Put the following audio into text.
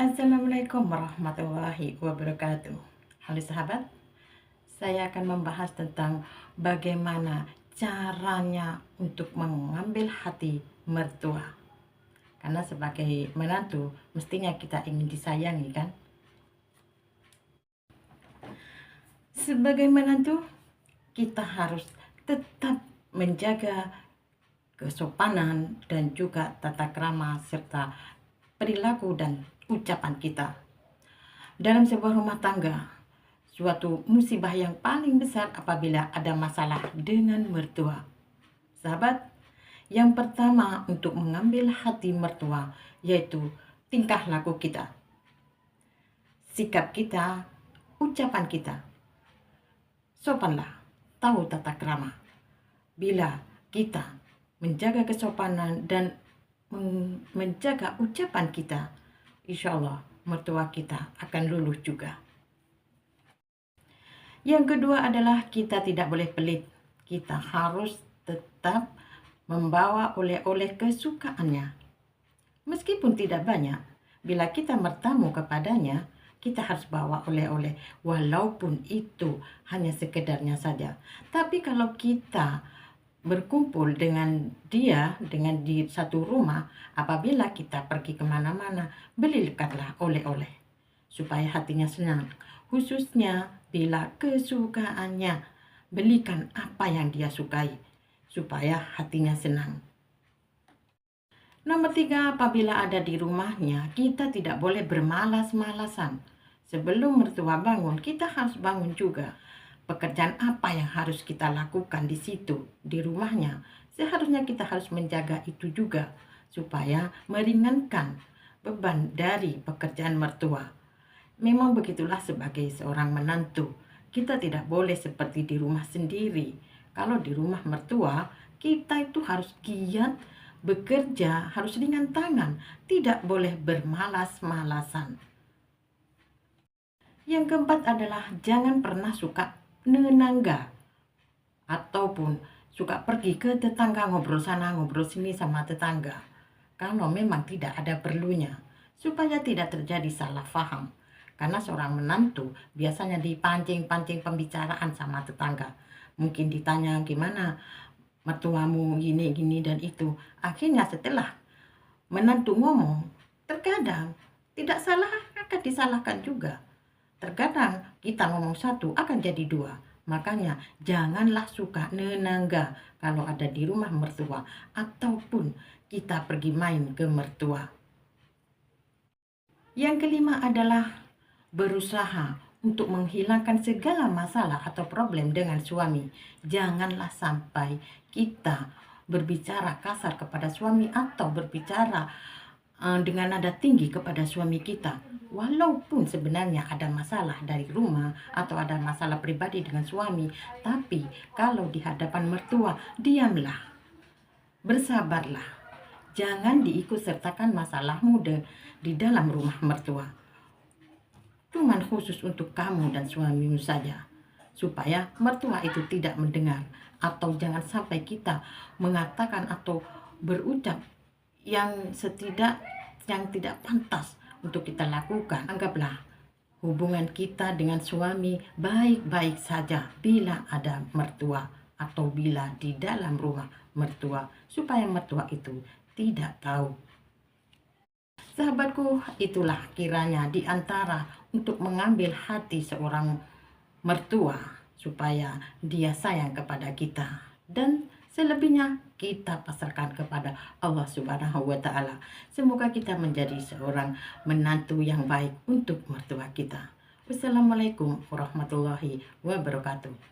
Assalamualaikum warahmatullahi wabarakatuh. Halo sahabat, saya akan membahas tentang bagaimana caranya untuk mengambil hati mertua. Karena sebagai menantu, mestinya kita ingin disayangi, kan? Sebagai menantu, kita harus tetap menjaga kesopanan dan juga tata krama serta perilaku dan ucapan kita. Dalam sebuah rumah tangga, suatu musibah yang paling besar apabila ada masalah dengan mertua. Sahabat, yang pertama untuk mengambil hati mertua yaitu tingkah laku kita, sikap kita, ucapan kita. Sopanlah, tahu tata krama. Bila kita menjaga kesopanan dan menjaga ucapan kita, insya Allah mertua kita akan luluh juga. Yang kedua adalah kita tidak boleh pelit. Kita harus tetap membawa oleh-oleh kesukaannya. Meskipun tidak banyak, bila kita bertamu kepadanya, kita harus bawa oleh-oleh walaupun itu hanya sekedarnya saja. Tapi kalau kita berkumpul dengan dia, dengan di satu rumah, apabila kita pergi kemana-mana, belikanlah oleh-oleh supaya hatinya senang. Khususnya bila kesukaannya, belikan apa yang dia sukai supaya hatinya senang. Nomor 3, apabila ada di rumahnya, kita tidak boleh bermalas-malasan. Sebelum mertua bangun, kita harus bangun juga. Pekerjaan apa yang harus kita lakukan di situ, di rumahnya, seharusnya kita harus menjaga itu juga, supaya meringankan beban dari pekerjaan mertua. Memang begitulah sebagai seorang menantu, kita tidak boleh seperti di rumah sendiri. Kalau di rumah mertua, kita itu harus giat bekerja, harus ringan tangan, tidak boleh bermalas-malasan. Yang keempat adalah jangan pernah suka nenangga ataupun suka pergi ke tetangga, ngobrol sana ngobrol sini sama tetangga kalau memang tidak ada perlunya, supaya tidak terjadi salah paham. Karena seorang menantu biasanya dipancing-pancing pembicaraan sama tetangga, mungkin ditanya gimana mertuamu gini dan itu. Akhirnya setelah menantu ngomong, terkadang tidak salah akan disalahkan juga. Terkadang kita ngomong satu akan jadi dua. Makanya janganlah suka nenangga kalau ada di rumah mertua ataupun kita pergi main ke mertua. Yang kelima adalah berusaha untuk menghilangkan segala masalah atau problem dengan suami. Janganlah sampai kita berbicara kasar kepada suami atau berbicara dengan nada tinggi kepada suami kita. Walaupun sebenarnya ada masalah dari rumah atau ada masalah pribadi dengan suami, tapi kalau di hadapan mertua, diamlah, bersabarlah. Jangan diikut sertakan masalahmu di dalam rumah mertua. Cuman khusus untuk kamu dan suamimu saja, supaya mertua itu tidak mendengar. Atau jangan sampai kita mengatakan atau berucap yang tidak pantas untuk kita lakukan. Anggaplah hubungan kita dengan suami baik-baik saja bila ada mertua atau bila di dalam rumah mertua, supaya mertua itu tidak tahu. Sahabatku, itulah kiranya di antara untuk mengambil hati seorang mertua supaya dia sayang kepada kita, dan selebihnya kita pasrahkan kepada Allah Subhanahu wa Ta'ala. Semoga kita menjadi seorang menantu yang baik untuk mertua kita. Wassalamualaikum warahmatullahi wabarakatuh.